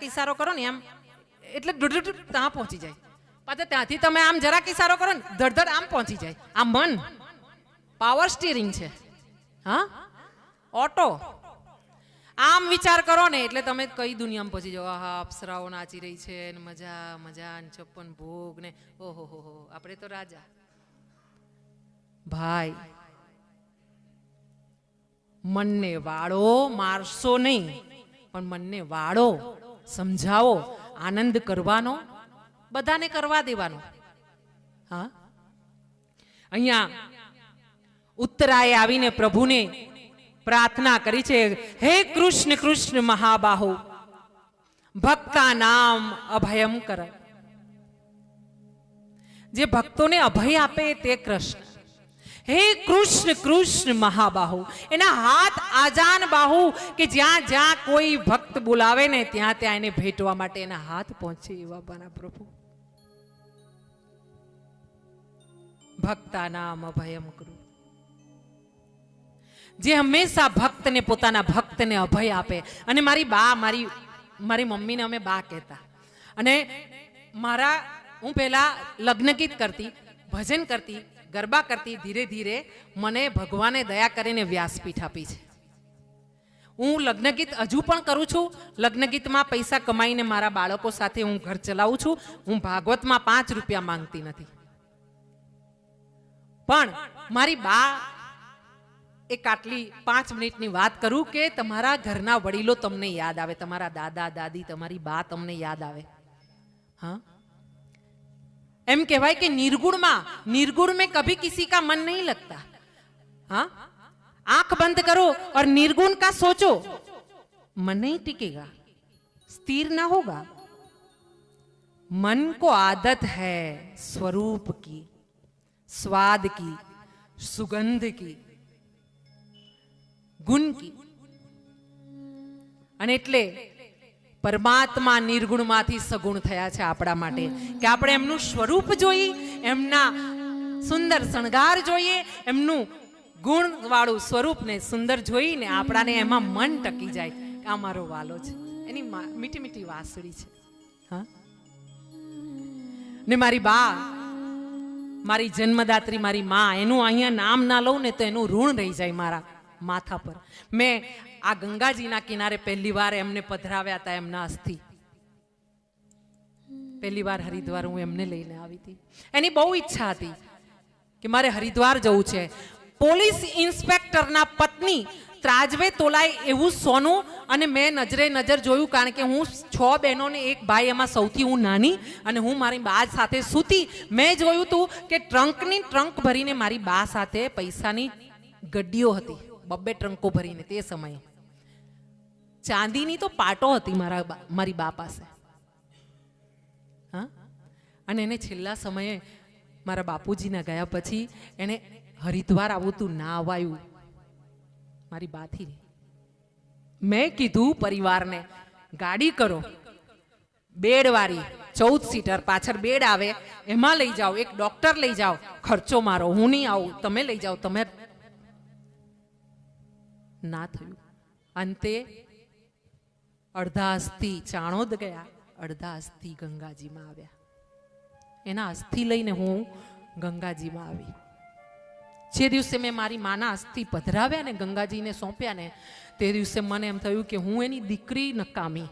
ઇશારો કરો ને એમ એટલે ત્યાં પહોંચી જાય. પાછા ત્યાંથી તમે આમ જરાક ઇશારો કરો ને ધડધડ આમ પહોંચી જાય. આ મન પાવર સ્ટીરિંગ છે. હા, ઓટો. આમ વિચાર કરો ને એટલે તમે કઈ દુનિયામાં પહોંચી જાઓ. આહા, અપ્સરાઓ નાચી રહી છે ને મજા મજા ને 56 ભોગ ને ઓહો હો હો, આપણે તો રાજા. ભાઈ, મનને વાળો, મારશો નહીં પણ મનને વાળો, સમજાવો, આનંદ કરવાનો, બધાને કરવા દેવાનો. હા, અહીંયા ઉત્તરાએ આવીને પ્રભુને પ્રાર્થના કરી છે, હે કૃષ્ણ કૃષ્ણ મહાબાહુ, ભક્તા નામ અભયમ કર. જે ભક્તોને અભય આપે તે કૃષ્ણ. હે કૃષ્ણ કૃષ્ણ મહાબાહુ, એના હાથ આજાન બાહુ કે જ્યાં જ્યાં કોઈ ભક્ત બોલાવે ને ત્યાં ત્યાં એને ભેટવા માટે એના હાથ પહોંચે એવા બના પ્રભુ. ભક્તા નામ અભયમ કરું. જે હંમેશા ભક્તને, પોતાના ભક્તને અભય આપે. અને મારી બા, મારી મમ્મીને અમે બા કહેતા. અને હું પહેલા લગ્ન ગીત કરતી, ભજન કરતી, ગરબા કરતી. ધીરે ધીરે મને ભગવાને દયા કરીને વ્યાસપીઠ આપી છે. હું લગ્ન ગીત હજુ પણ કરું છું. લગ્ન ગીતમાં પૈસા કમાઈને મારા બાળકો સાથે હું ઘર ચલાવું છું. હું ભાગવતમાં 5 રૂપિયા માંગતી નથી. પણ મારી બા એક આટલી 5 મિનિટની વાત કરું કે તમારા ઘરના વડીલો તમને યાદ આવે, તમારા દાદા દાદી, તમારી બા તમને યાદ આવે. હા, એમ કહેવાય કે निर्गुण में कभी किसी का मन नहीं लगता. हाँ, आंख बंद करो और निर्गुण का सोचो, मन नहीं टिकेगा, स्थिर ना होगा. मन को आदत है स्वरूप की, स्वाद की, सुगंध की, गुण की. અને એટલે પરમાત્મા નિર્ગુણમાંથી સગુણ થયા છે આપણા માટે કે આપણે એમનું સ્વરૂપ જોઈએ, એમના સુંદર શણગાર જોઈએ, એમનું ગુણવાળું સ્વરૂપને સુંદર જોઈને આપણાને એમાં મન ટકી જાય કે આ મારો વાલો છે, એની મીઠી મીઠી વાસળી છે. હા, ને મારી બા, મારી જન્મદાત્રી, મારી માં, એનું અહીંયા નામ ના લઉં ને તો એનું ઋણ રહી જાય મારા માથા પર. મેં આ ગંગાજીના કિનારે પહેલી વાર એમને પધરાવ્યા હતા. એમના અસ્થિ પહેલી વાર હરિદ્વાર હું એમને લઈને આવી હતી. એની બહુ ઈચ્છા હતી કે મારે હરિદ્વાર જવું છે. પોલીસ ઇન્સ્પેક્ટરના પત્ની ત્રાજવે તોલાય એવું સોનું. અને મેં નજરે નજર જોયું, કારણ કે હું 6 બહેનોને એક ભાઈ, એમાં સૌથી હું નાની, અને હું મારી બા સાથે સૂતી. મેં જોયું હતું કે ટ્રંક ભરીને મારી બા સાથે પૈસાની ગड्डियों હતી, 2 ટ્રંકો ભરીને. તે સમયે ચાંદીની તો પાટો હતી મારી બા પાસે. હા, અને એને છેલ્લા સમયે મારા બાપુજીના ગયા પછી એને હરિદ્વાર આવું તું ના અવાયું મારી બાથી. મેં કીધું પરિવારને, ગાડી કરો, બેડવાળી 14 સીટર, પાછળ બેડ આવે, એમાં લઈ જાઓ, એક ડોક્ટર લઈ જાઓ, ખર્ચો મારો, હું નહીં આવું, તમે લઈ જાઓ. તમે ના થયું. અંતે અડધા અસ્થિ ચાણોદ ગયા, અડધા અસ્થિ ગંગાજીમાં આવ્યા. એના અસ્થિ લઈને હું ગંગાજીમાં આવી. જે દિવસે મેં મારી માના અસ્થિ પધરાવ્યા ને, ગંગાજીને સોંપ્યા ને, તે દિવસે મને એમ થયું કે હું એની દીકરી નકામી.